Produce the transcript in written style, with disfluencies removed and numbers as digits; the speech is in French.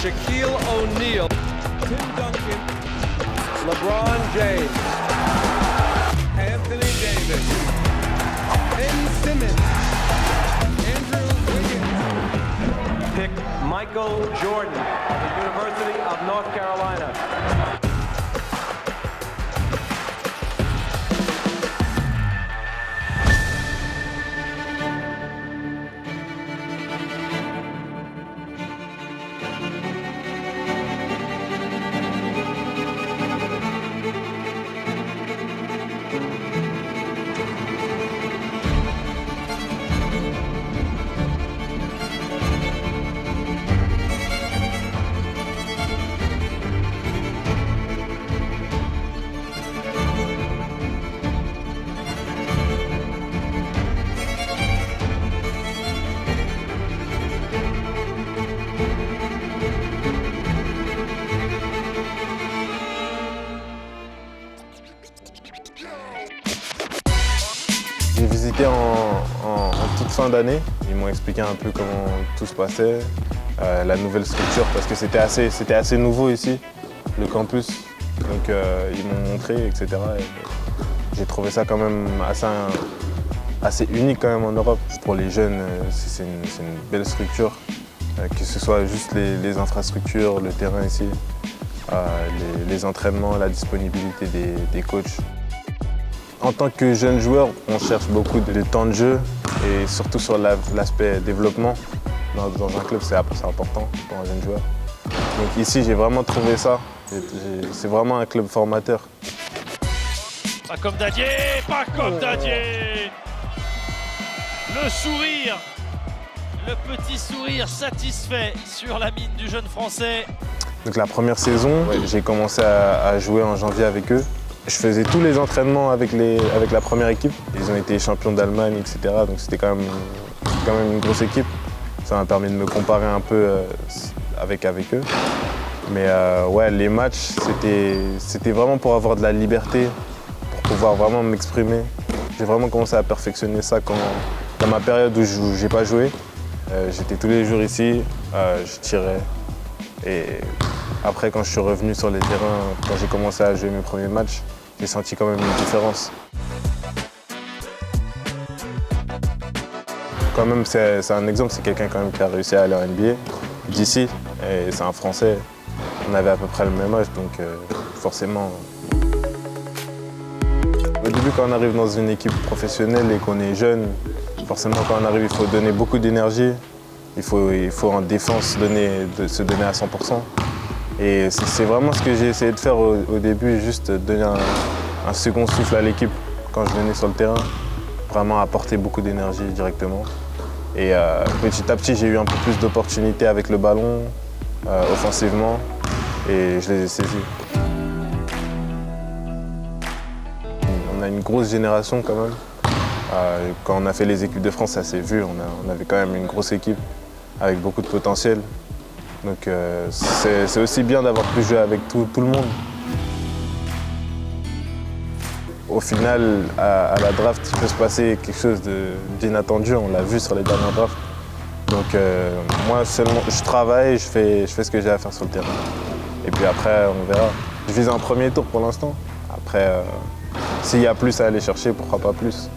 Shaquille O'Neal, Tim Duncan, LeBron James, Anthony Davis, Ben Simmons, Andrew Wiggins. Pick Michael Jordan of the University of North Carolina. J'ai visité en toute fin d'année. Ils m'ont expliqué un peu comment tout se passait, la nouvelle structure, parce que c'était assez nouveau ici, le campus. Donc ils m'ont montré, etc. Et j'ai trouvé ça quand même assez unique quand même en Europe. Pour les jeunes, c'est une belle structure, que ce soit juste les infrastructures, le terrain ici, les entraînements, la disponibilité des coachs. En tant que jeune joueur, on cherche beaucoup de temps de jeu et surtout sur l'aspect développement. Dans un club, c'est important pour un jeune joueur. Donc ici, j'ai vraiment trouvé ça. C'est vraiment un club formateur. Pas comme Dadier, pas comme Dadier. Le sourire, le petit sourire satisfait sur la mine du jeune Français. Donc la première saison, j'ai commencé à jouer en janvier avec eux. Je faisais tous les entraînements avec la première équipe. Ils ont été champions d'Allemagne, etc. Donc c'était quand même une grosse équipe. Ça m'a permis de me comparer un peu avec eux. Mais ouais, les matchs, c'était vraiment pour avoir de la liberté, pour pouvoir vraiment m'exprimer. J'ai vraiment commencé à perfectionner ça dans ma période où je n'ai pas joué. J'étais tous les jours ici, je tirais. Et après, quand je suis revenu sur les terrains, quand j'ai commencé à jouer mes premiers matchs, j'ai senti quand même une différence. Quand même, c'est un exemple, c'est quelqu'un quand même qui a réussi à aller en NBA d'ici, et c'est un Français. On avait à peu près le même âge, donc forcément. Au début, quand on arrive dans une équipe professionnelle et qu'on est jeune, forcément quand on arrive, il faut donner beaucoup d'énergie. Il faut en défense se donner à 100%. Et c'est vraiment ce que j'ai essayé de faire au début, juste donner un second souffle à l'équipe quand je venais sur le terrain. Vraiment apporter beaucoup d'énergie directement. Et petit à petit, j'ai eu un peu plus d'opportunités avec le ballon, offensivement, et je les ai saisis. On a une grosse génération quand même. Quand on a fait les équipes de France, ça s'est vu, on avait quand même une grosse équipe avec beaucoup de potentiel. Donc c'est aussi bien d'avoir pu jouer avec tout le monde. Au final, à la draft, il peut se passer quelque chose d'inattendu, on l'a vu sur les dernières drafts. Donc moi seulement, je travaille, je fais ce que j'ai à faire sur le terrain. Et puis après, on verra. Je vise un premier tour pour l'instant. Après, s'il y a plus à aller chercher, pourquoi pas plus.